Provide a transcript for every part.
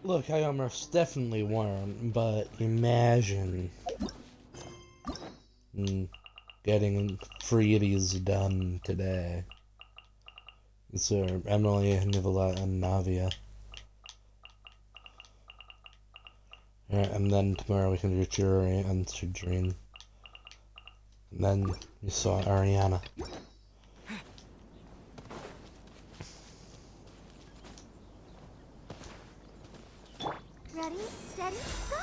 Look, I almost definitely won, but imagine getting Freebies done today. So, Emily, Nivola, and Navia. And then tomorrow we can do Jury and Sudrine. And then you saw Ariana. Ready, steady, go!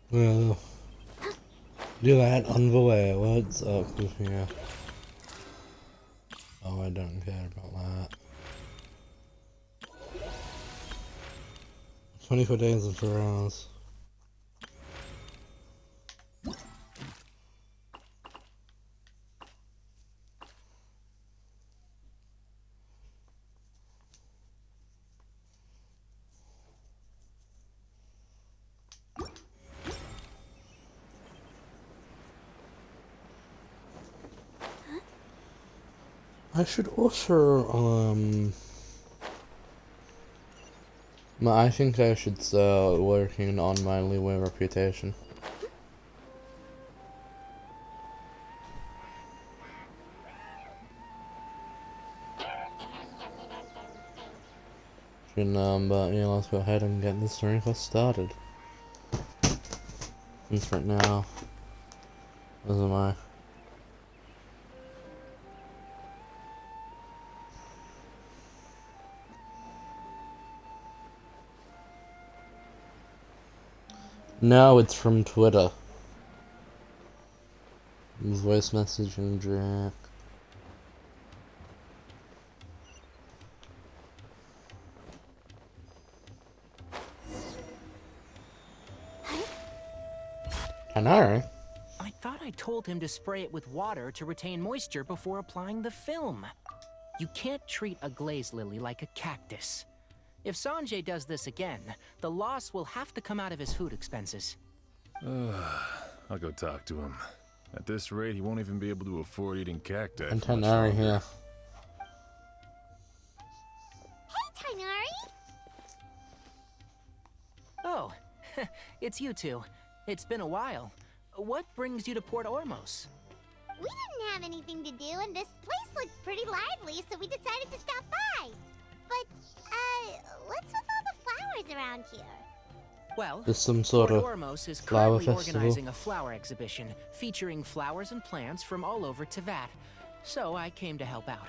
Well, do that on the way. What's up with you? Oh, I don't care about that. 24 days and 4 hours. I should also, I think I should start working on my leeway reputation. But yeah, let's go ahead and get this request started. Since right now, this is my... No, it's from Twitter. Voice messaging Jack. Kanari? I thought I told him to spray it with water to retain moisture before applying the film. You can't treat a glaze lily like a cactus. If Sanjay does this again, the loss will have to come out of his food expenses. I'll go talk to him. At this rate, he won't even be able to afford eating cacti. And Tanari here. Hey, Tighnari! Oh, it's you two. It's been a while. What brings you to Port Ormos? We didn't have anything to do, and this place looked pretty lively, so we decided to stop by. But, what's with all the flowers around here? Well, There's some sort Port of Ormos is flower currently festival. organizing a flower exhibition featuring flowers and plants from all over Teyvat, so I came to help out.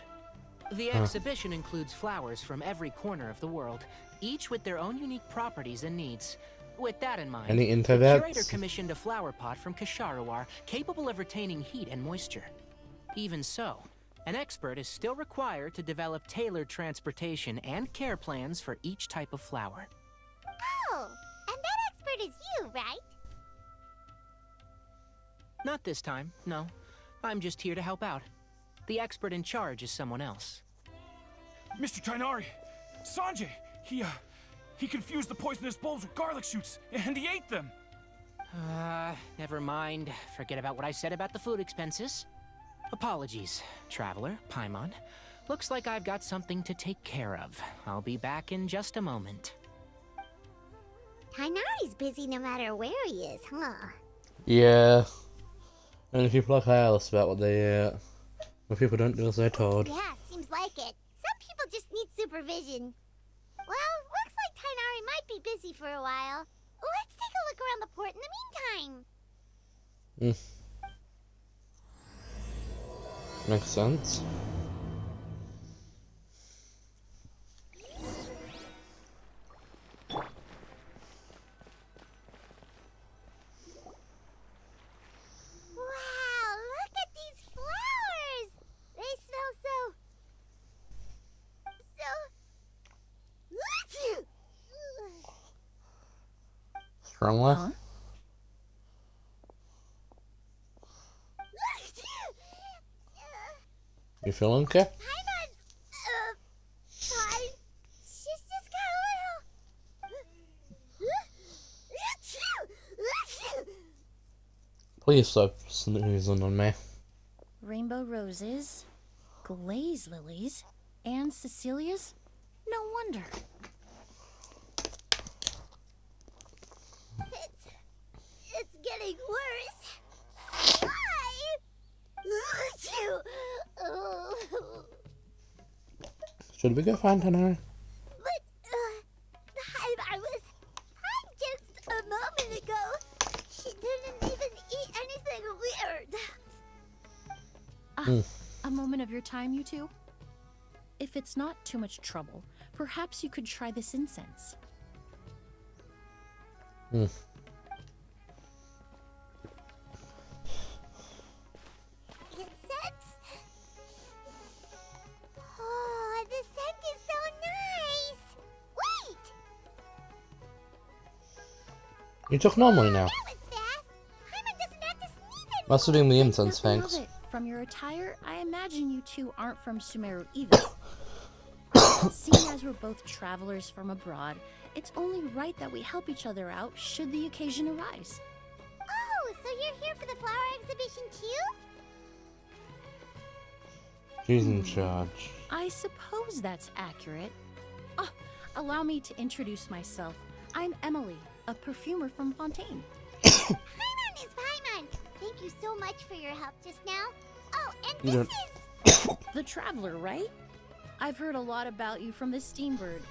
The exhibition includes flowers from every corner of the world, each with their own unique properties and needs. With that in mind, Any the internets? curator commissioned a flower pot from Kasharawar capable of retaining heat and moisture. Even so, an expert is still required to develop tailored transportation and care plans for each type of flower. Oh, and that expert is you, right? Not this time, no. I'm just here to help out. The expert in charge is someone else. Mr. Tighnari! Sanjay! He confused the poisonous bulbs with garlic shoots, and he ate them! Never mind. Forget about what I said about the food expenses. Apologies, Traveler, Paimon. Looks like I've got something to take care of. I'll be back in just a moment. Tighnari's busy no matter where he is, huh? Yeah. And people are careless about what they eat. But people don't do as they're told. Yeah, seems like it. Some people just need supervision. Well, looks like Tighnari might be busy for a while. Let's take a look around the port in the meantime. Makes sense. Wow, look at these flowers! They smell so... Strongly? Huh? You feeling okay? Paimon's, fine. She's just got a little... Please stop sneezing on me. Rainbow roses, glaze lilies, and Cecilia's? No wonder. It's getting worse. Why? Achoo. Oh. Should we go find Tanari? But, I was fine just a moment ago. She didn't even eat anything weird. A moment of your time, you two? If it's not too much trouble, perhaps you could try this incense. Incense? Oh, the scent is so nice. Wait! You took normally now. That was fast. Paimon doesn't have to sneeze anymore. Must have been the incense, Nothing thanks. of it. From your attire, I imagine you two aren't from Sumeru either. Seeing as we're both travelers from abroad, it's only right that we help each other out should the occasion arise. Oh, so you're here for the flower exhibition too? She's in charge. I suppose that's accurate. Oh, allow me to introduce myself. I'm Emily, a perfumer from Fontaine. Paimon is Paimon. Thank you so much for your help just now. Oh, and You this don't- is... The Traveler, right? I've heard a lot about you from the Steambird.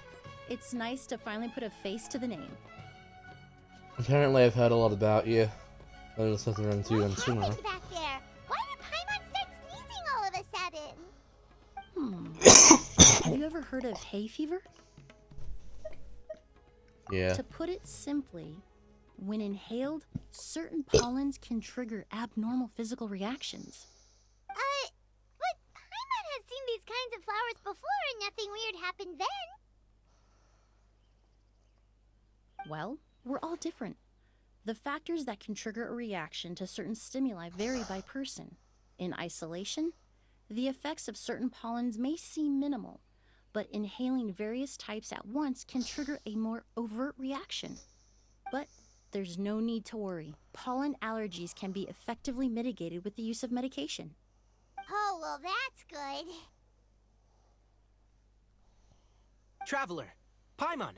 It's nice to finally put a face to the name. Apparently, I've heard a lot about you. I was listening around to you What and sooner. happened back there? Why did Paimon start sneezing all of a sudden? Have you ever heard of hay fever? Yeah. To put it simply, when inhaled, certain pollens can trigger abnormal physical reactions. But Paimon has seen these kinds of flowers before and nothing weird happened then. Well, we're all different. The factors that can trigger a reaction to certain stimuli vary by person. In isolation, the effects of certain pollens may seem minimal, but inhaling various types at once can trigger a more overt reaction. But there's no need to worry. Pollen allergies can be effectively mitigated with the use of medication. Oh, well, that's good. Traveler, Paimon,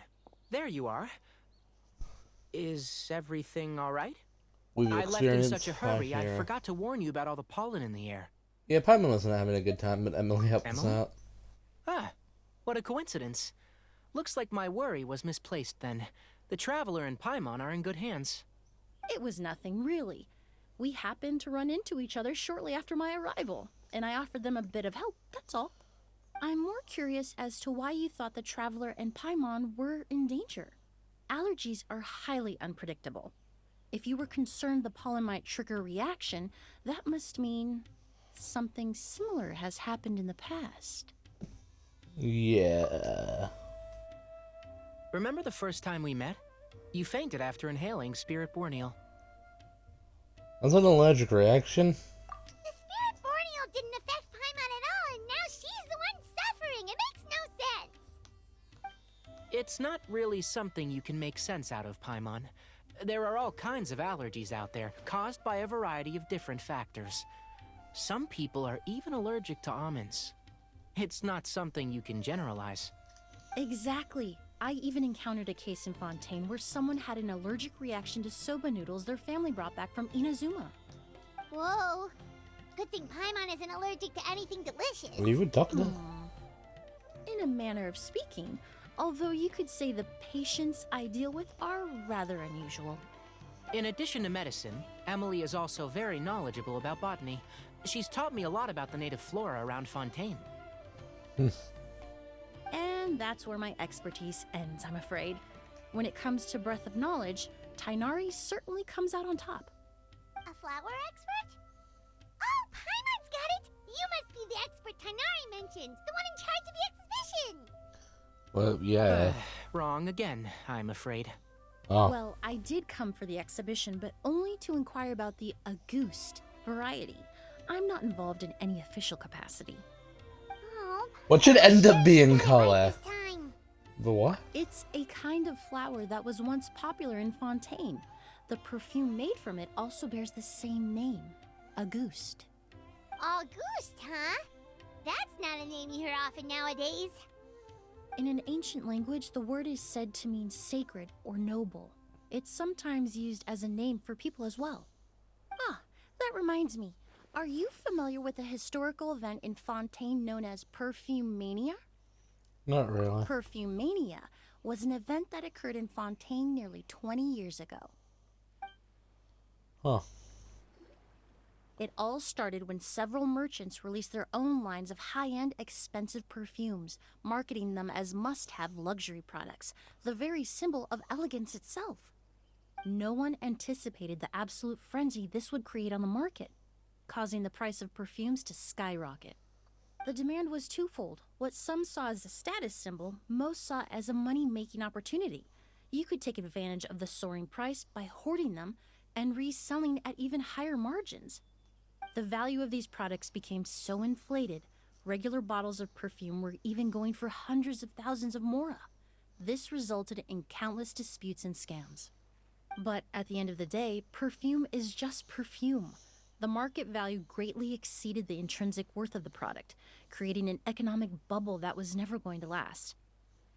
there you are. Is everything all right? We've I left in experienced such a hurry, I here. forgot to warn you about all the pollen in the air. Yeah, Paimon wasn't having a good time, but Emily helped us Emily? out. Ah, what a coincidence. Looks like my worry was misplaced then. The Traveler and Paimon are in good hands. It was nothing, really. We happened to run into each other shortly after my arrival, and I offered them a bit of help, that's all. I'm more curious as to why you thought the Traveler and Paimon were in danger. Allergies are highly unpredictable. If you were concerned the pollen might trigger a reaction, that must mean something similar has happened in the past. Yeah. Remember the first time we met? You fainted after inhaling Spirit Borneal. That's an allergic reaction. The Spirit Borneal didn't affect Paimon at all, and now she's the one suffering. It makes no sense. It's not really something you can make sense out of, Paimon. There are all kinds of allergies out there, caused by a variety of different factors. Some people are even allergic to almonds. It's not something you can generalize. Exactly. I even encountered a case in Fontaine where someone had an allergic reaction to soba noodles their family brought back from Inazuma. Whoa. Good thing Paimon isn't allergic to anything delicious. Are you a doctor? In a manner of speaking, although you could say the patients I deal with are rather unusual. In addition to medicine, Emily is also very knowledgeable about botany. She's taught me a lot about the native flora around Fontaine. And that's where my expertise ends, I'm afraid. When it comes to breadth of knowledge, Tainari certainly comes out on top. A flower expert? Oh, Paimon's got it! You must be the expert Tainari mentioned, the one in charge of the exhibition! Well, yeah. Wrong again, I'm afraid. Oh. Well, I did come for the exhibition, but only to inquire about the Auguste variety. I'm not involved in any official capacity. Oh, What should end up being got it right color? this time. The what? It's a kind of flower that was once popular in Fontaine. the perfume made from it also bears the same name, Auguste. Auguste, huh? That's not a name you hear often nowadays. In an ancient language, the word is said to mean sacred or noble. It's sometimes used as a name for people as well. Ah, that reminds me. Are you familiar with a historical event in Fontaine known as Perfumania? Not really. Perfumania was an event that occurred in Fontaine nearly 20 years ago. Huh. It all started when several merchants released their own lines of high-end, expensive perfumes, marketing them as must-have luxury products, the very symbol of elegance itself. No one anticipated the absolute frenzy this would create on the market, causing the price of perfumes to skyrocket. The demand was twofold. What some saw as a status symbol, most saw as a money-making opportunity. You could take advantage of the soaring price by hoarding them and reselling at even higher margins. The value of these products became so inflated, regular bottles of perfume were even going for hundreds of thousands of mora. This resulted in countless disputes and scams. But at the end of the day, perfume is just perfume. The market value greatly exceeded the intrinsic worth of the product, creating an economic bubble that was never going to last.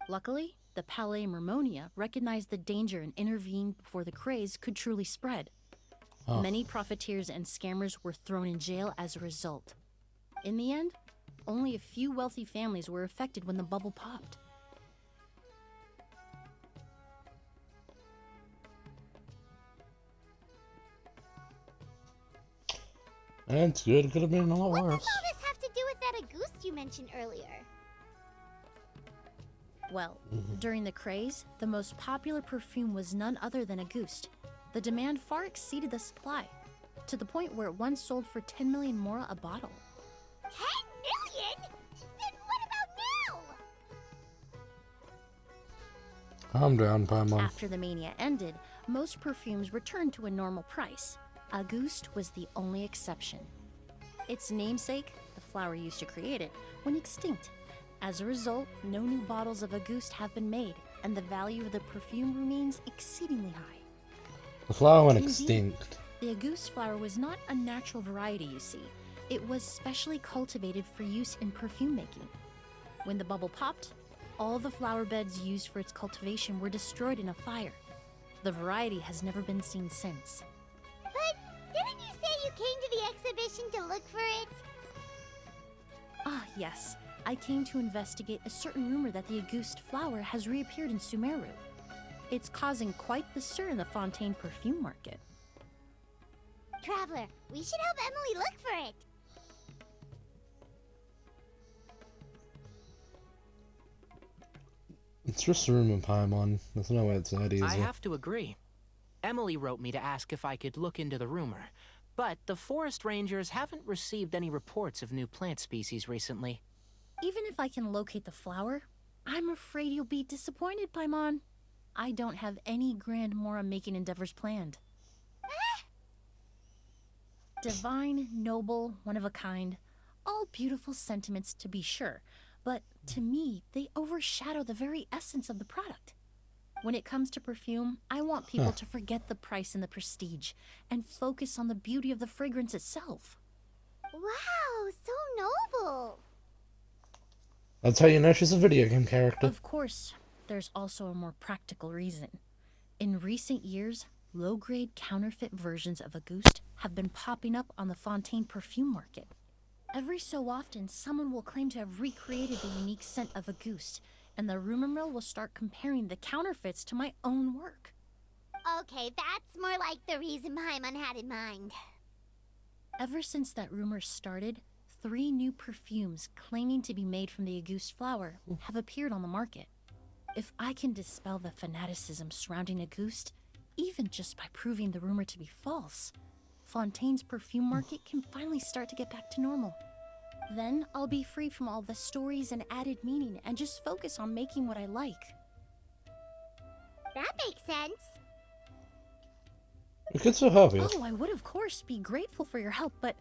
Luckily, the Palais Mermonia recognized the danger and intervened before the craze could truly spread. Oh. Many profiteers and scammers were thrown in jail as a result. In the end, only a few wealthy families were affected when the bubble popped. That's good. It could have been a lot What worse. does all this have to do with that Auguste you mentioned earlier? Well, during the craze, the most popular perfume was none other than Auguste. The demand far exceeded the supply, to the point where it once sold for 10 million mora a bottle. 10 million? Then what about now? Calm down, Paimon. After the mania ended, most perfumes returned to a normal price. Auguste was the only exception. Its namesake, the flower used to create it, went extinct. As a result, no new bottles of Auguste have been made, and the value of the perfume remains exceedingly high. The flower went Indeed. extinct. The Auguste flower was not a natural variety, you see. It was specially cultivated for use in perfume making. When the bubble popped, all the flower beds used for its cultivation were destroyed in a fire. The variety has never been seen since. But didn't you say you came to the exhibition to look for it? Ah, yes. I came to investigate a certain rumor that the Auguste flower has reappeared in Sumeru. It's causing quite the stir in the Fontaine perfume market. Traveler, we should help Emily look for it. It's just a rumor, Paimon. There's no way it's that easy. I have to agree. Emily wrote me to ask if I could look into the rumor, but the forest rangers haven't received any reports of new plant species recently. Even if I can locate the flower, I'm afraid you'll be disappointed, Paimon. I don't have any grand mora-making endeavors planned. Divine, noble, one of a kind, all beautiful sentiments to be sure, but to me, they overshadow the very essence of the product. When it comes to perfume, I want people to forget the price and the prestige, and focus on the beauty of the fragrance itself. Wow, so noble. That's how you know she's a video game character. Of course, there's also a more practical reason. In recent years, low-grade counterfeit versions of Auguste have been popping up on the Fontaine perfume market. Every so often, someone will claim to have recreated the unique scent of Auguste, and the rumor mill will start comparing the counterfeits to my own work. Okay, that's more like the reason Paimon had in mind. Ever since that rumor started, 3 new perfumes claiming to be made from the Auguste flower have appeared on the market. If I can dispel the fanaticism surrounding Auguste, even just by proving the rumor to be false, Fontaine's perfume market can finally start to get back to normal. Then I'll be free from all the stories and added meaning and just focus on making what I like. That makes sense. We could still help you. Oh, I would of course be grateful for your help, but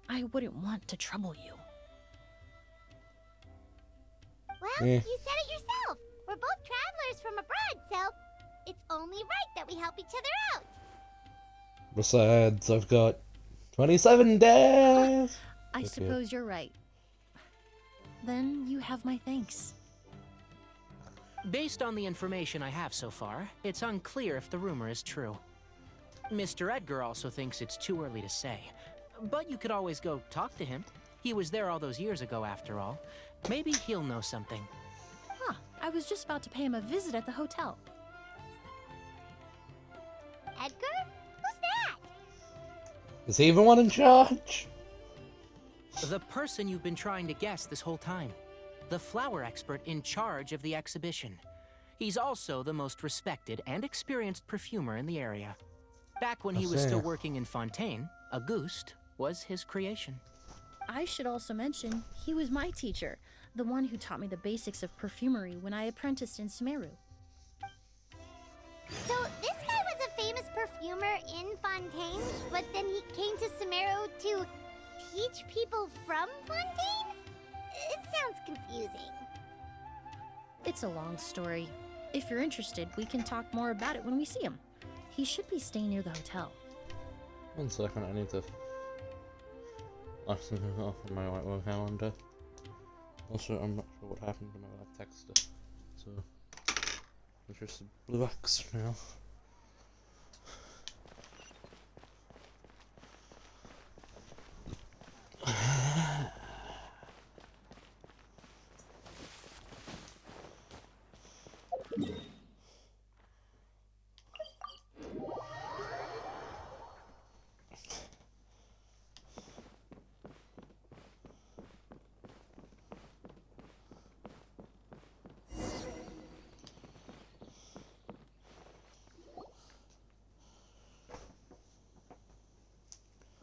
I wouldn't want to trouble you. Well, Yeah. you said it yourself. We're both travelers from abroad, so it's only right that we help each other out. Besides, I've got 27 days! I Okay. suppose you're right. Then you have my thanks. Based on the information I have so far, it's unclear if the rumor is true. Mr. Edgar also thinks it's too early to say. But you could always go talk to him. He was there all those years ago, after all. Maybe he'll know something. Huh, I was just about to pay him a visit at the hotel. Edgar? Who's that? Is he the one in charge? The person you've been trying to guess this whole time. The flower expert in charge of the exhibition. He's also the most respected and experienced perfumer in the area. Back when he was still working in Fontaine, Auguste was his creation. I should also mention, he was my teacher, the one who taught me the basics of perfumery when I apprenticed in Sumeru. So this guy was a famous perfumer in Fontaine, but then he came to Sumeru to teach people from Fontaine? It sounds confusing. It's a long story. If you're interested, we can talk more about it when we see him. He should be staying near the hotel. 1 second, I need to... I something off on my work calendar. Also, I'm not sure what happened to my live texter. So, it's just a blue X now.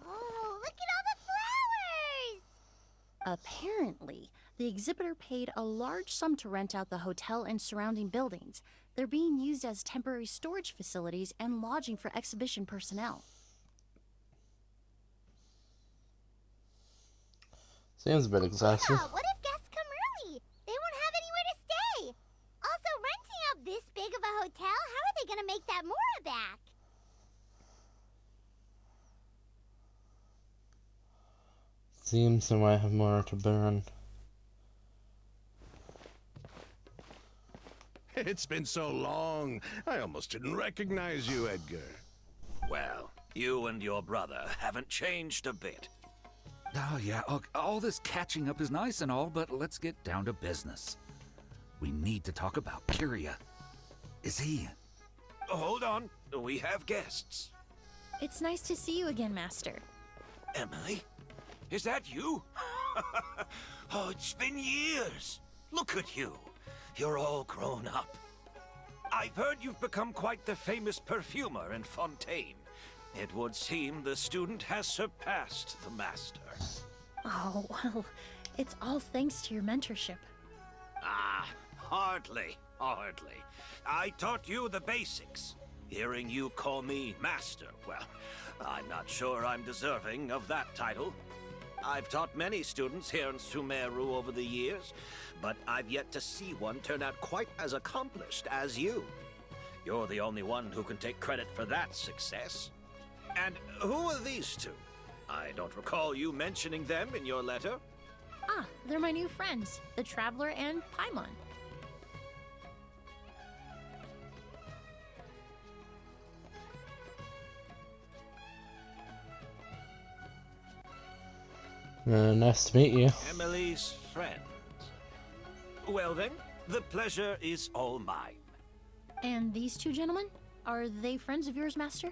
Oh, look at all the flowers! Apparently, the exhibitor paid a large sum to rent out the hotel and surrounding buildings. They're being used as temporary storage facilities and lodging for exhibition personnel. Seems a bit excessive. Yeah, what if guests come early? They won't have anywhere to stay. Also, renting out this big of a hotel, how are they gonna make that Mora back? Seems they might have more to burn. It's been so long, I almost didn't recognize you, Edgar. Well, you and your brother haven't changed a bit. Oh, yeah, all this catching up is nice and all, but let's get down to business. We need to talk about Kyria. Is he... Hold on, we have guests. It's nice to see you again, Master. Emily? Is that you? Oh, it's been years. Look at you. You're all grown up. I've heard you've become quite the famous perfumer in Fontaine. It would seem the student has surpassed the master. Oh, well, it's all thanks to your mentorship. Ah, hardly. I taught you the basics. Hearing you call me master, well, I'm not sure I'm deserving of that title. I've taught many students here in Sumeru over the years, but I've yet to see one turn out quite as accomplished as you. You're the only one who can take credit for that success. And who are these two? I don't recall you mentioning them in your letter. Ah, they're my new friends, the Traveler and Paimon. Nice to meet you. Emily's friends. Well then, the pleasure is all mine. And these two gentlemen? Are they friends of yours, Master?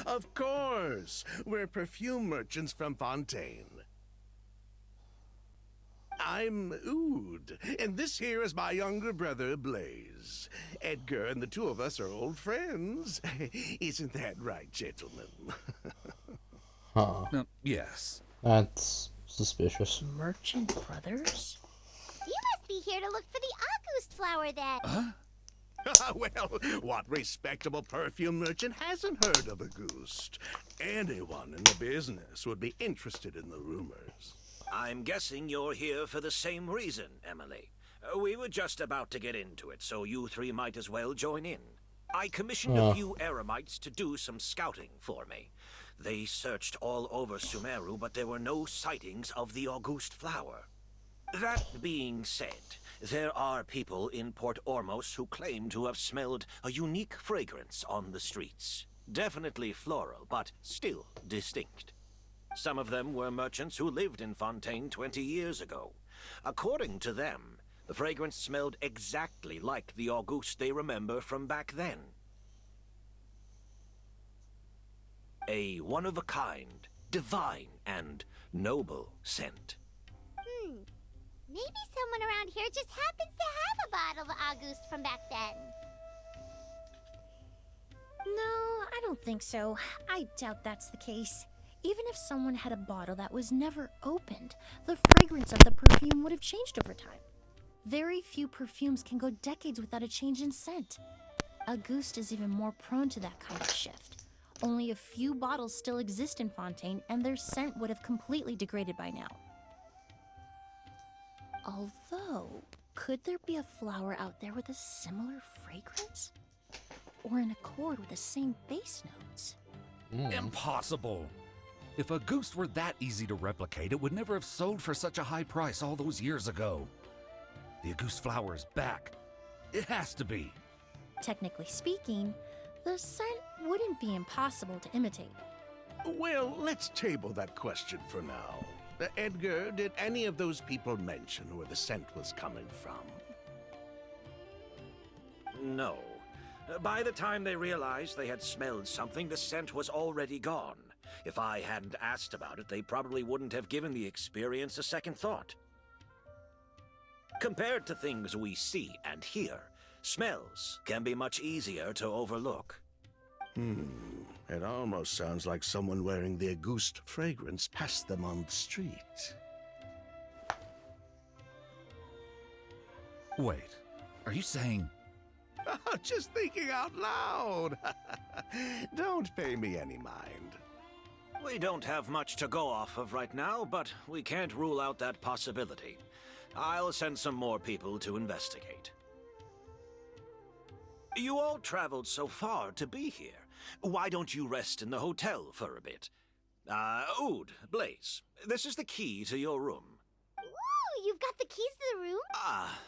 Of course! We're perfume merchants from Fontaine. I'm Oud, and this here is my younger brother, Blaze. Edgar and the two of us are old friends. Isn't that right, gentlemen? Huh. yes. That's suspicious. Merchant brothers? You must be here to look for the August flower then. Well, what respectable perfume merchant hasn't heard of Auguste? Anyone in the business would be interested in the rumors. I'm guessing you're here for the same reason, Emily. We were just about to get into it, so you three might as well join in. I commissioned a few eremites to do some scouting for me. They searched all over Sumeru, but there were no sightings of the August flower. That being said, there are people in Port Ormos who claim to have smelled a unique fragrance on the streets. Definitely floral, but still distinct. Some of them were merchants who lived in Fontaine 20 years ago. According to them, the fragrance smelled exactly like the August they remember from back then. A one-of-a-kind, divine, and noble scent. Maybe someone around here just happens to have a bottle of August from back then. No, I don't think so. I doubt that's the case. Even if someone had a bottle that was never opened, the fragrance of the perfume would have changed over time. Very few perfumes can go decades without a change in scent. Auguste is even more prone to that kind of shift. Only a few bottles still exist in Fontaine, and their scent would have completely degraded by now. Although, could there be a flower out there with a similar fragrance? Or in accord with the same base notes? Impossible! If a goose were that easy to replicate, it would never have sold for such a high price all those years ago. The Auguste flower is back. It has to be. Technically speaking, the scent wouldn't be impossible to imitate. Well, let's table that question for now. Edgar, did any of those people mention where the scent was coming from? No. By the time they realized they had smelled something, the scent was already gone. If I hadn't asked about it, they probably wouldn't have given the experience a second thought. Compared to things we see and hear, smells can be much easier to overlook. It almost sounds like someone wearing the Auguste fragrance passed them on the street. Wait, are you saying... Just thinking out loud. Don't pay me any mind. We don't have much to go off of right now, but we can't rule out that possibility. I'll send some more people to investigate. You all traveled so far to be here. Why don't you rest in the hotel for a bit? Oud, Blaze, this is the key to your room. Ooh, you've got the keys to the room?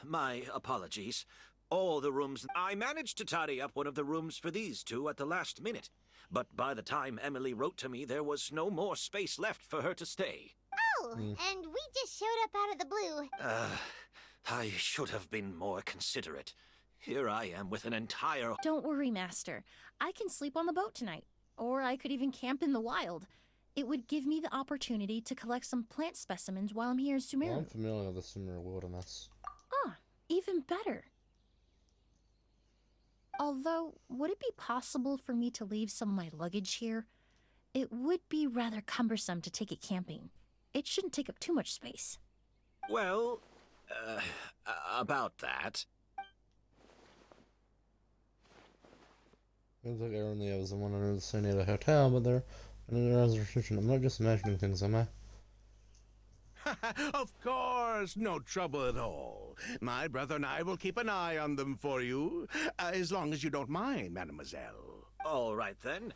My apologies. All the rooms... I managed to tidy up one of the rooms for these two at the last minute. But by the time Emily wrote to me, there was no more space left for her to stay. Oh, and we just showed up out of the blue. I should have been more considerate. Here I am with an entire... Don't worry, Master. I can sleep on the boat tonight. Or I could even camp in the wild. It would give me the opportunity to collect some plant specimens while I'm here in Sumeru. Well, I'm familiar with the Sumeru wilderness. Even better. Although, would it be possible for me to leave some of my luggage here? It would be rather cumbersome to take it camping. It shouldn't take up too much space. Well, about that... Looks like everyone there was the one under the stay near the hotel, but they're under the restriction. I'm not just imagining things, am I? Of course, no trouble at all. My brother and I will keep an eye on them for you, as long as you don't mind, mademoiselle. All right, then.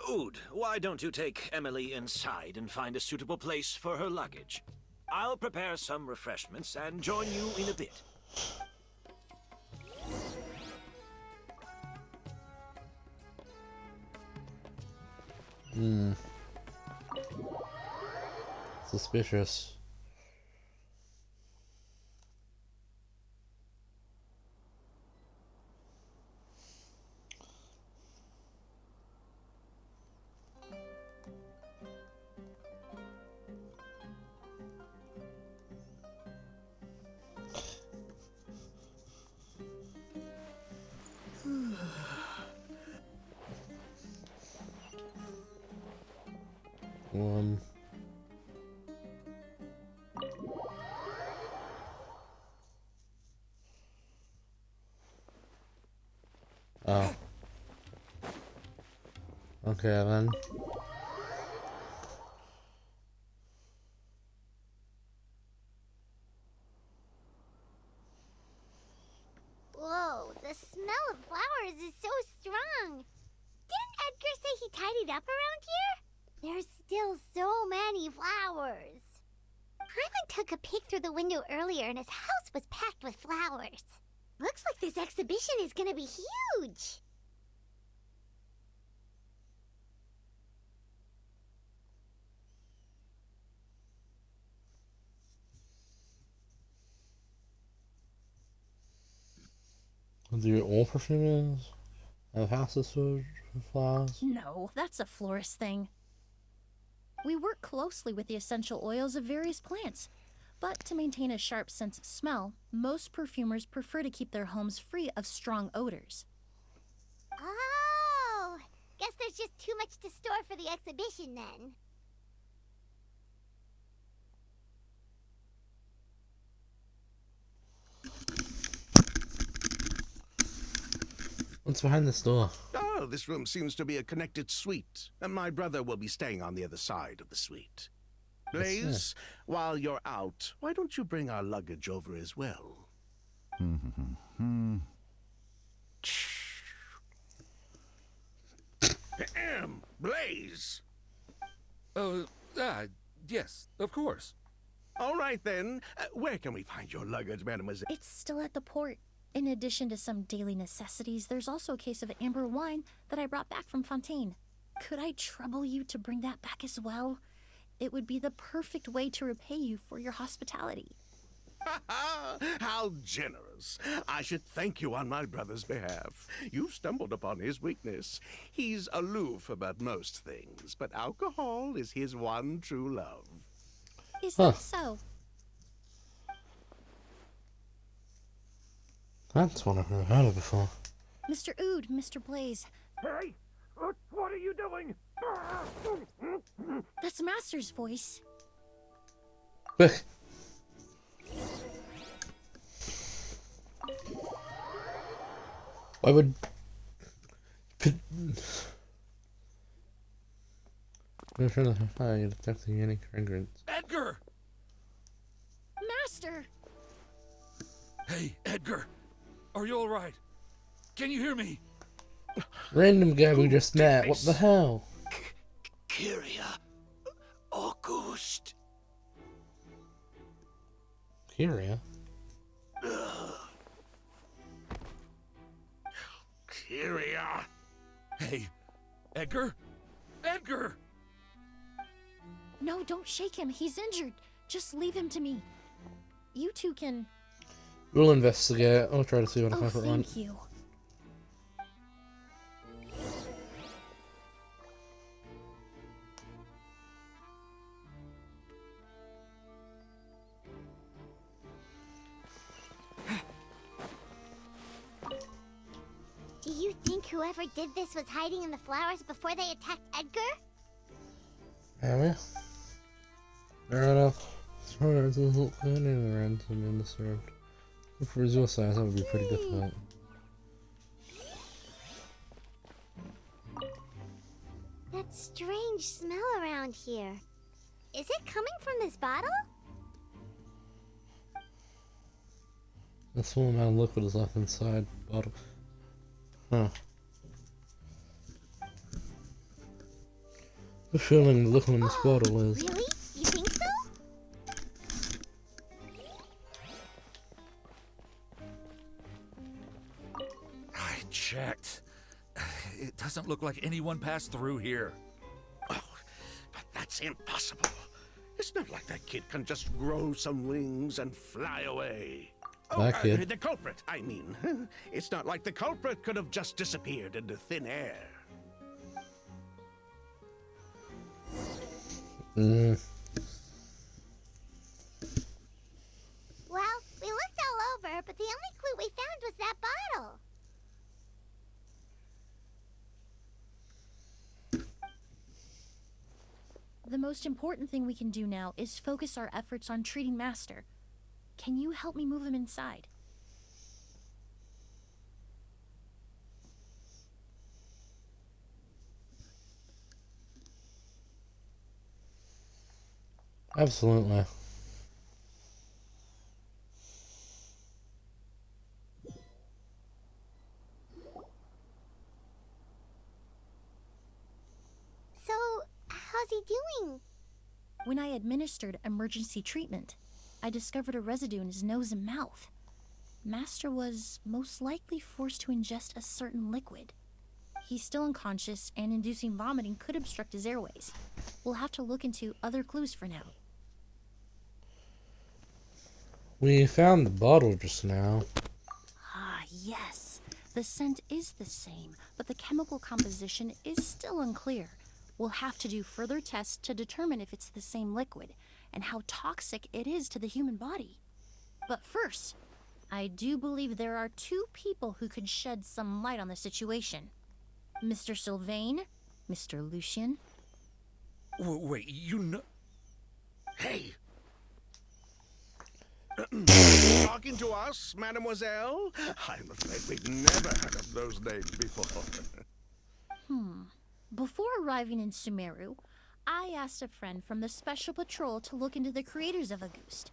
Oud, why don't you take Emily inside and find a suitable place for her luggage? I'll prepare some refreshments and join you in a bit. Suspicious. Oh. Okay then. Whoa, the The smell of flowers is so strong. Didn't Edgar say he tidied up around here? There's still so many flowers. Paimon took a peek through the window earlier and his house was packed with flowers. Looks like this exhibition is gonna be huge. Do all perfumers have houses for flowers? No, that's a florist thing. We work closely with the essential oils of various plants, but to maintain a sharp sense of smell, most perfumers prefer to keep their homes free of strong odors. Oh, guess there's just too much to store for the exhibition then. What's behind this door? Oh, this room seems to be a connected suite, and my brother will be staying on the other side of the suite. Blaze, while you're out, why don't you bring our luggage over as well? Blaze! Yes, of course. All right then. Where can we find your luggage, mademoiselle? It's still at the port. In addition to some daily necessities, there's also a case of amber wine that I brought back from Fontaine. Could I trouble you to bring that back as well? It would be the perfect way to repay you for your hospitality. How generous. I should thank you on my brother's behalf. You've stumbled upon his weakness. He's aloof about most things, but alcohol is his one true love. Is that so? That's one I've never heard of before. Mr. Ood, Mr. Blaze. Hey! What are you doing? That's Master's voice. Quick! Why would... I'm trying to hide detecting any fragrance. Edgar! Master! Hey, Edgar! Are you alright? Can you hear me? Random guy we just met, what the hell? Kyria. August. Kyria? Kyria! Hey, Edgar? Edgar! No, don't shake him. He's injured. Just leave him to me. You two can... We'll investigate. I'll try to see what I Oh, can find. thank you. Do you think whoever did this was hiding in the flowers before they attacked Edgar? Maybe. Fair enough. As far as the whole planning around some undisturbed. For resource size, that would be pretty difficult. That strange smell around here. Is it coming from this bottle? A small amount of liquid is left inside the bottle. Huh. The feeling the liquid in this bottle is. Really? You think so? I checked. It doesn't look like anyone passed through here. Oh, but that's impossible. It's not like that kid can just grow some wings and fly away. That kid. The culprit, I mean. It's not like the culprit could have just disappeared into thin air. Mm. Well, we looked all over, but the only clue we found was that bottle. The most important thing we can do now is focus our efforts on treating Master. Can you help me move him inside? Absolutely. When I administered emergency treatment, I discovered a residue in his nose and mouth. Master was most likely forced to ingest a certain liquid. He's still unconscious, and inducing vomiting could obstruct his airways. We'll have to look into other clues for now. We found the bottle just now. Ah, yes. The scent is the same, but the chemical composition is still unclear. We'll have to do further tests to determine if it's the same liquid and how toxic it is to the human body. But first, I do believe there are two people who could shed some light on the situation. Mr. Sylvain, Mr. Lucien. Wait, you know... Hey! Talking to us, mademoiselle? I'm afraid we've never heard of those names before. Before arriving in Sumeru, I asked a friend from the Special Patrol to look into the creators of Auguste.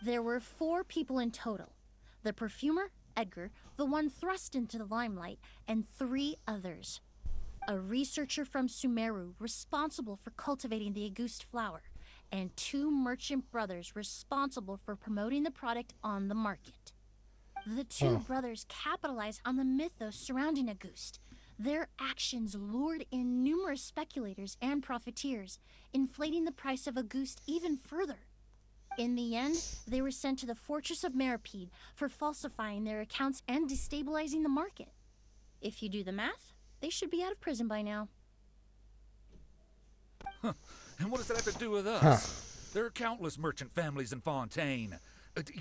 There were 4 people in total. The perfumer, Edgar, the one thrust into the limelight, and 3 others. A researcher from Sumeru responsible for cultivating the Auguste flower, and 2 merchant brothers responsible for promoting the product on the market. The 2 brothers capitalized on the mythos surrounding Auguste. Their actions lured in numerous speculators and profiteers, inflating the price of Auguste even further. In the end, they were sent to the Fortress of Meripede for falsifying their accounts and destabilizing the market. If you do the math, they should be out of prison by now. And what does that have to do with us? There are countless merchant families in Fontaine.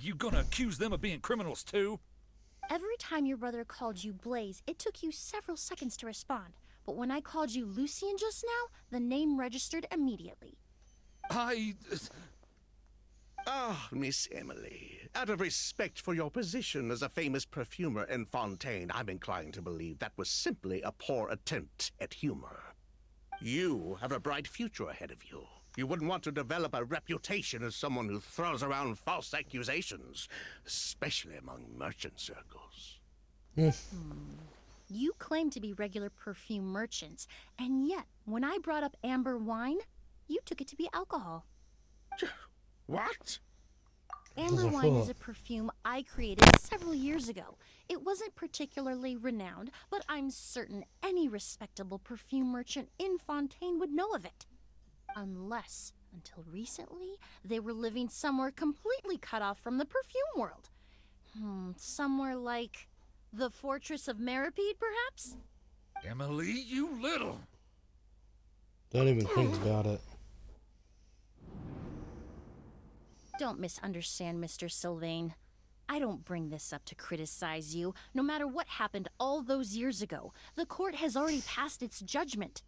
You gonna accuse them of being criminals too? Every time your brother called you Blaze, it took you several seconds to respond. But when I called you Lucien just now, the name registered immediately. Ah, Miss Emily, out of respect for your position as a famous perfumer in Fontaine, I'm inclined to believe that was simply a poor attempt at humor. You have a bright future ahead of you. You wouldn't want to develop a reputation as someone who throws around false accusations, especially among merchant circles. You claim to be regular perfume merchants, and yet, when I brought up amber wine, you took it to be alcohol. What? Amber wine is a perfume I created several years ago. It wasn't particularly renowned, but I'm certain any respectable perfume merchant in Fontaine would know of it. Unless, until recently, they were living somewhere completely cut off from the perfume world. Somewhere like the Fortress of Meripede, perhaps? Emily, you little... Don't even think about it. Don't misunderstand, Mr. Sylvain. I don't bring this up to criticize you. No matter what happened all those years ago, the court has already passed its judgment.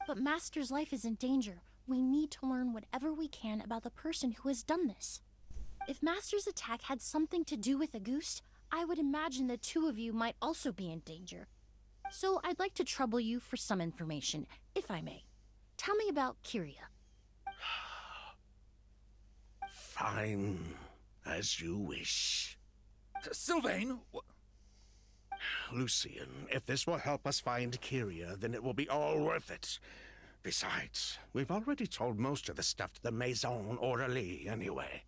But Master's life is in danger. We need to learn whatever we can about the person who has done this. If Master's attack had something to do with Auguste, I would imagine the 2 of you might also be in danger. So I'd like to trouble you for some information, if I may. Tell me about Kyria. Fine, as you wish. Sylvain! Lucien, if this will help us find Kyria, then it will be all worth it. Besides, we've already told most of the stuff to the Maison Orderly anyway.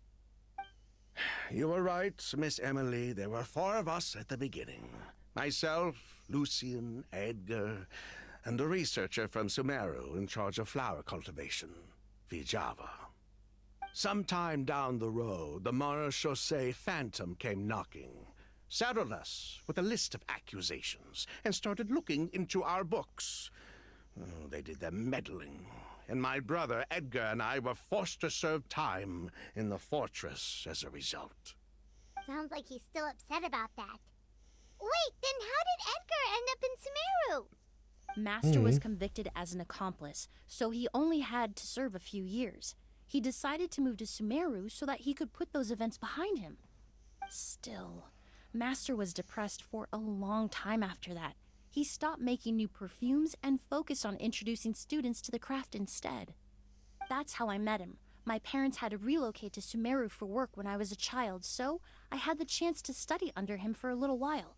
You were right, Miss Emily. There were 4 of us at the beginning. Myself, Lucien, Edgar, and a researcher from Sumeru in charge of flower cultivation, Vijava. Sometime down the road, the Marechaussee Phantom came knocking, saddled us with a list of accusations, and started looking into our books. Oh, they did their meddling, and my brother Edgar and I were forced to serve time in the fortress as a result. Sounds like he's still upset about that. Wait, then how did Edgar end up in Sumeru? Master was convicted as an accomplice, so he only had to serve a few years. He decided to move to Sumeru so that he could put those events behind him. Still, Master was depressed for a long time after that. He stopped making new perfumes and focused on introducing students to the craft instead. That's how I met him. My parents had to relocate to Sumeru for work when I was a child, so I had the chance to study under him for a little while.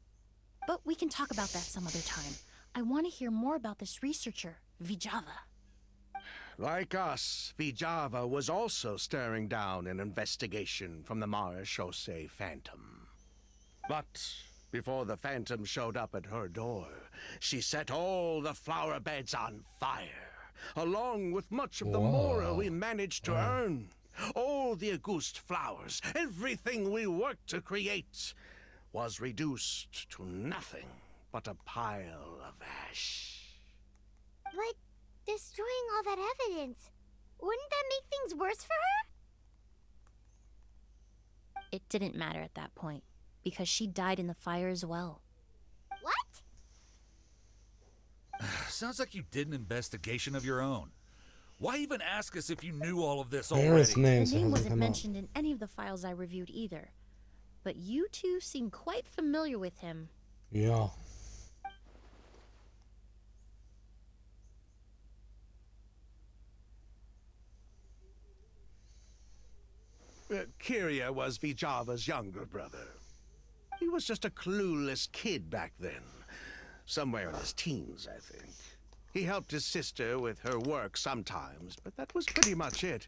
But we can talk about that some other time. I want to hear more about this researcher, Vijava. Like us, Vijava was also staring down an investigation from the Marechaussee Phantom. But before the Phantom showed up at her door, she set all the flower beds on fire, along with much of the mora we managed to earn. All the Auguste flowers, everything we worked to create, was reduced to nothing but a pile of ash. But destroying all that evidence, wouldn't that make things worse for her? It didn't matter at that point, because she died in the fire as well. What? Sounds like you did an investigation of your own. Why even ask us if you knew all of this Paris already? names The name hasn't wasn't come up. mentioned in any of the files I reviewed either. But you two seem quite familiar with him. Yeah. Kyria was Vijava's younger brother. He was just a clueless kid back then. Somewhere in his teens, I think. He helped his sister with her work sometimes, but that was pretty much it.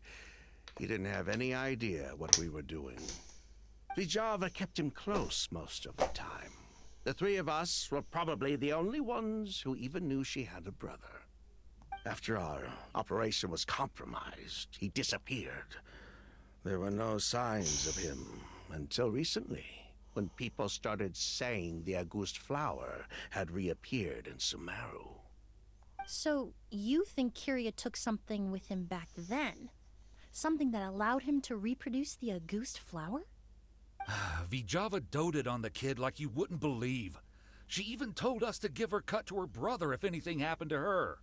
He didn't have any idea what we were doing. Vijava kept him close most of the time. The three of us were probably the only ones who even knew she had a brother. After our operation was compromised, he disappeared. There were no signs of him until recently, when people started saying the Auguste flower had reappeared in Sumeru. So, you think Kyria took something with him back then? Something that allowed him to reproduce the Auguste flower? Vijava doted on the kid like you wouldn't believe. She even told us to give her cut to her brother if anything happened to her.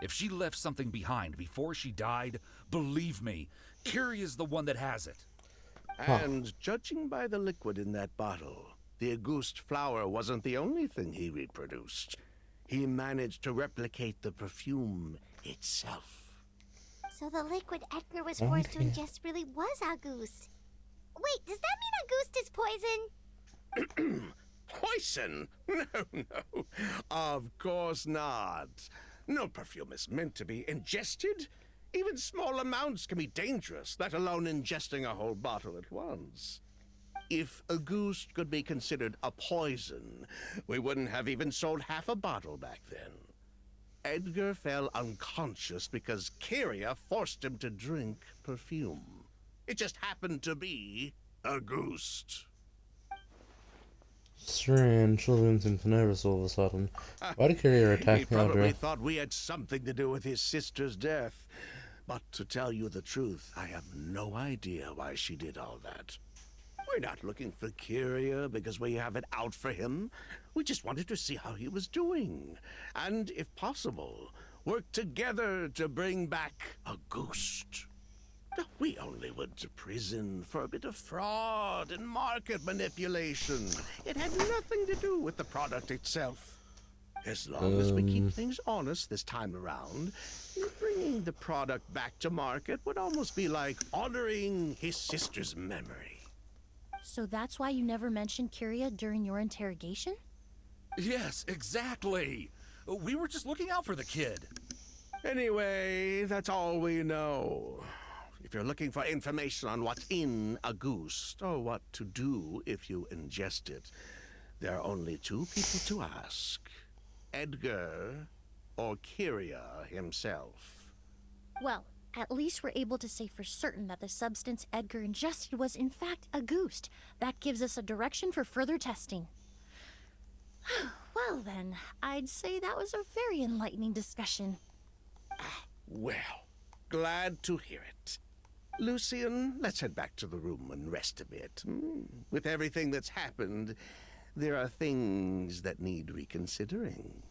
If she left something behind before she died, believe me, Kyria's the one that has it. And judging by the liquid in that bottle, the Auguste flower wasn't the only thing he reproduced. He managed to replicate the perfume itself. So the liquid Edgar was forced to ingest really was Auguste. Wait, does that mean Auguste is poison? Poison? No. Of course not. No perfume is meant to be ingested. Even small amounts can be dangerous, let alone ingesting a whole bottle at once. If Auguste could be considered a poison, we wouldn't have even sold half a bottle back then. Edgar fell unconscious because Kyria forced him to drink perfume. It just happened to be Auguste. Strange. Sylvain seems nervous all of a sudden. Why did Kyria He attack probably Eldra? thought we had something to do with his sister's death. But to tell you the truth, I have no idea why she did all that. We're not looking for Kyria because we have it out for him. We just wanted to see how he was doing. And, if possible, work together to bring back Auguste. We only went to prison for a bit of fraud and market manipulation. It had nothing to do with the product itself. As long as we keep things honest this time around, bringing the product back to market would almost be like honoring his sister's memory. So that's why you never mentioned Kyria during your interrogation? Yes, exactly. We were just looking out for the kid. Anyway, that's all we know. If you're looking for information on what's in Auguste, or what to do if you ingest it, there are only two people to ask. Edgar or Kyria himself. Well, at least we're able to say for certain that the substance Edgar ingested was in fact Auguste. That gives us a direction for further testing. Well then, I'd say that was a very enlightening discussion. Well, glad to hear it. Lucian, let's head back to the room and rest a bit. With everything that's happened, there are things that need reconsidering.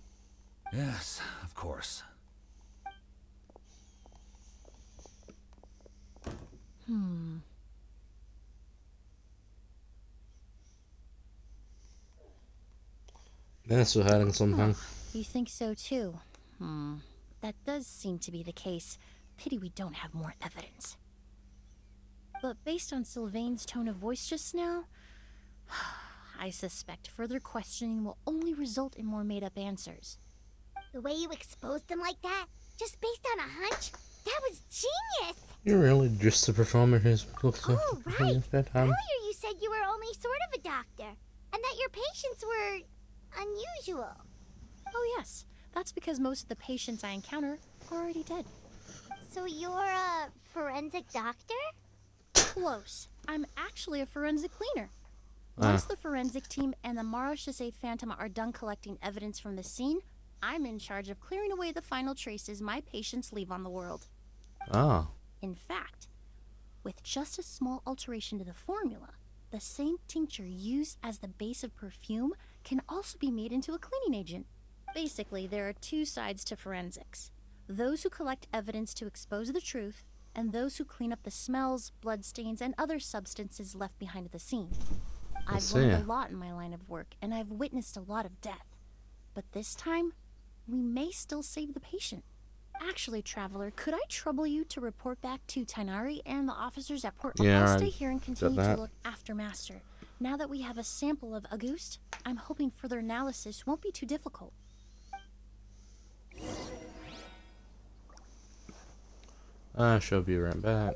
Yes, of course. Yes, we're hiding something. You think so too? That does seem to be the case. Pity we don't have more evidence. But based on Sylvain's tone of voice just now, I suspect further questioning will only result in more made-up answers. The way you exposed them like that, just based on a hunch, That was genius! You're really just a performer who's looked Oh, up right. in his bedtime. Earlier you said you were only sort of a doctor, and that your patients were unusual. Oh, yes. That's because most of the patients I encounter are already dead. So you're a forensic doctor? Close. I'm actually a forensic cleaner. Once the forensic team and the Marechaussee Phantom are done collecting evidence from the scene, I'm in charge of clearing away the final traces my patients leave on the world. Ah. In fact, with just a small alteration to the formula, the same tincture used as the base of perfume can also be made into a cleaning agent. Basically, there are two sides to forensics. Those who collect evidence to expose the truth, and those who clean up the smells, bloodstains, and other substances left behind at the scene. I've learned a lot in my line of work, and I've witnessed a lot of death. But this time, we may still save the patient. Actually, Traveler, could I trouble you to report back to Tainari and the officers at Port? I'll stay here and continue to look after Master. Now that we have a sample of Auguste, I'm hoping further analysis won't be too difficult. I shall be right back.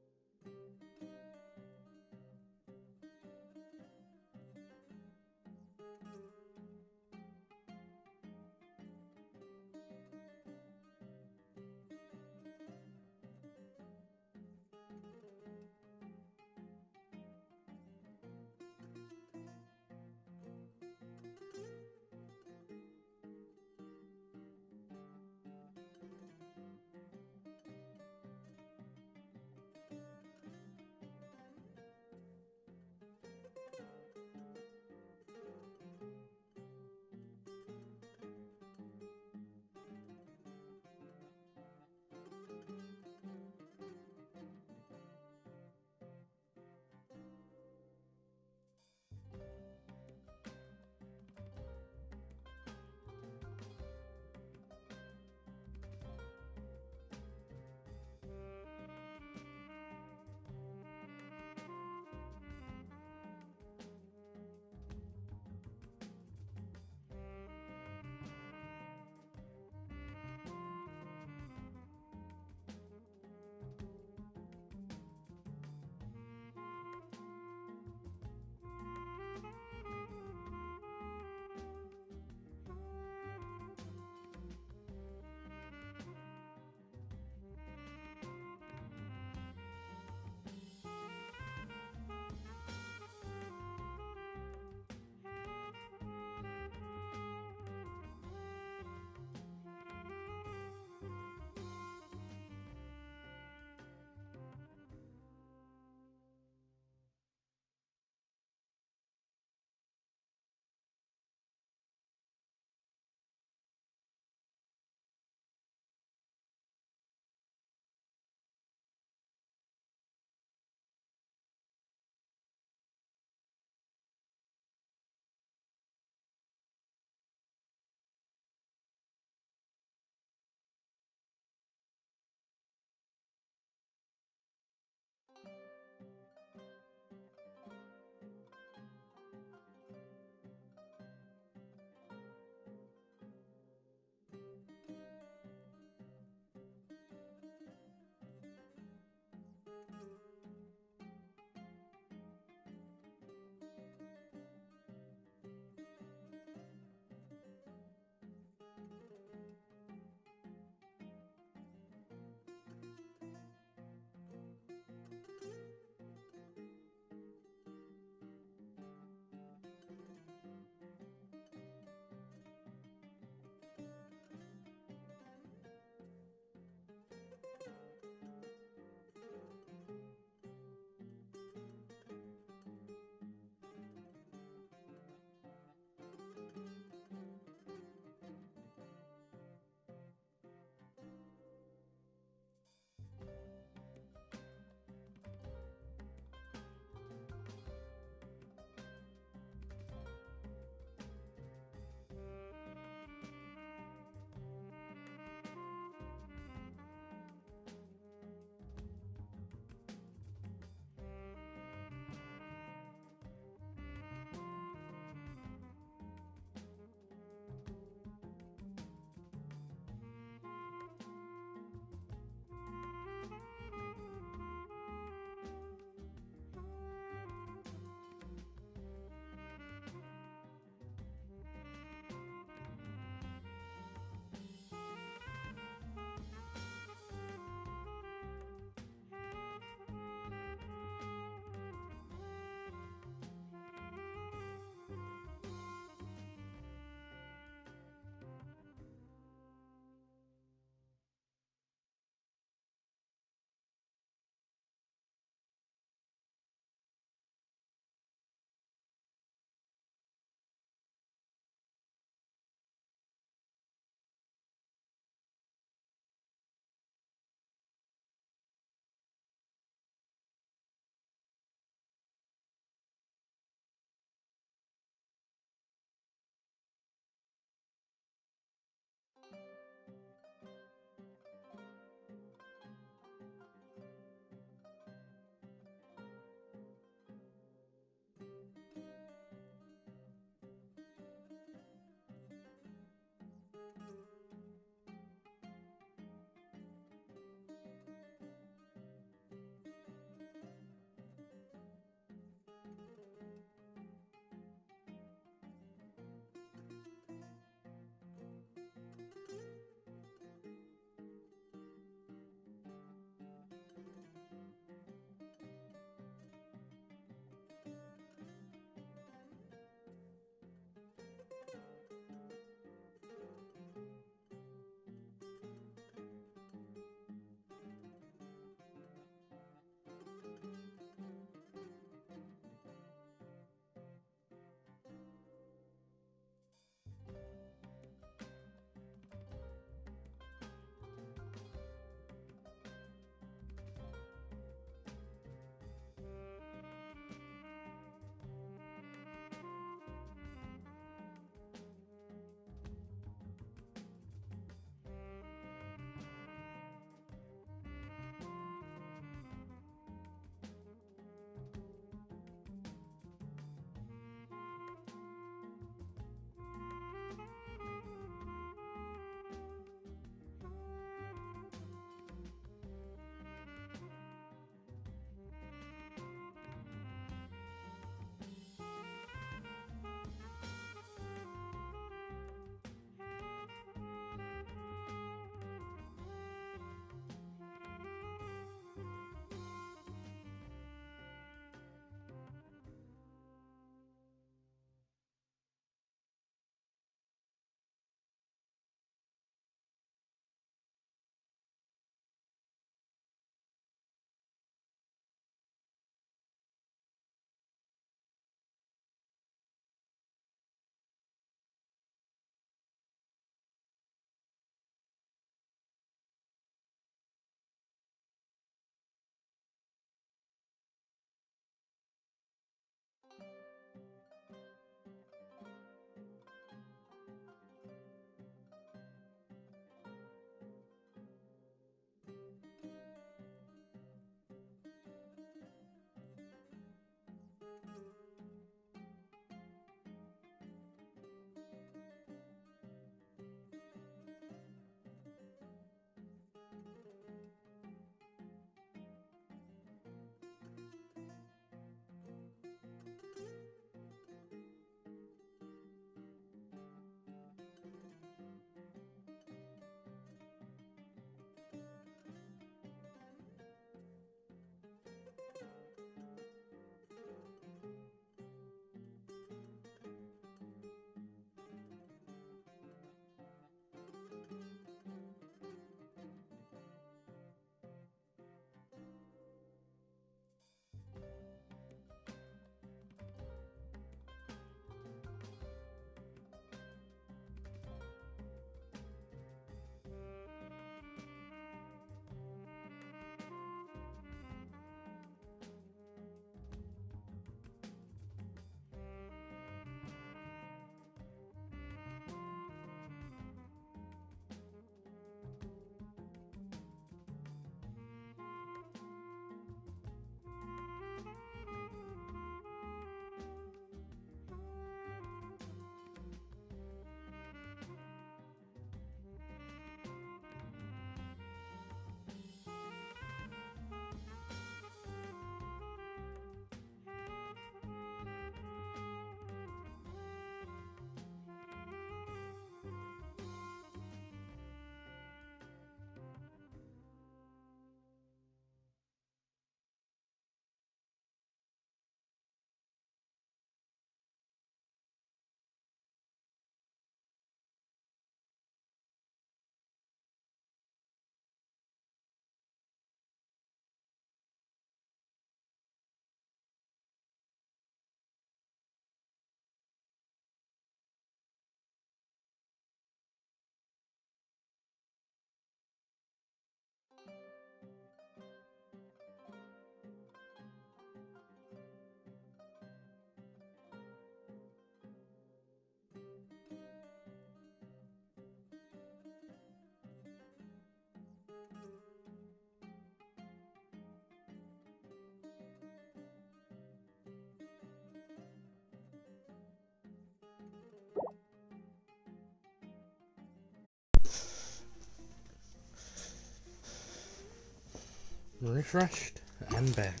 refreshed and back.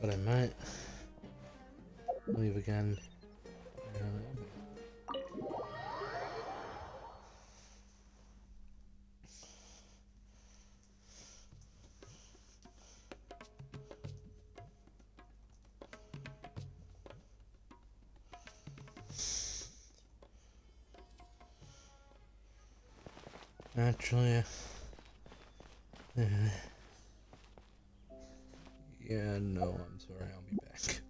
But I might leave again. Actually, yeah, no, I'm sorry, I'll be back.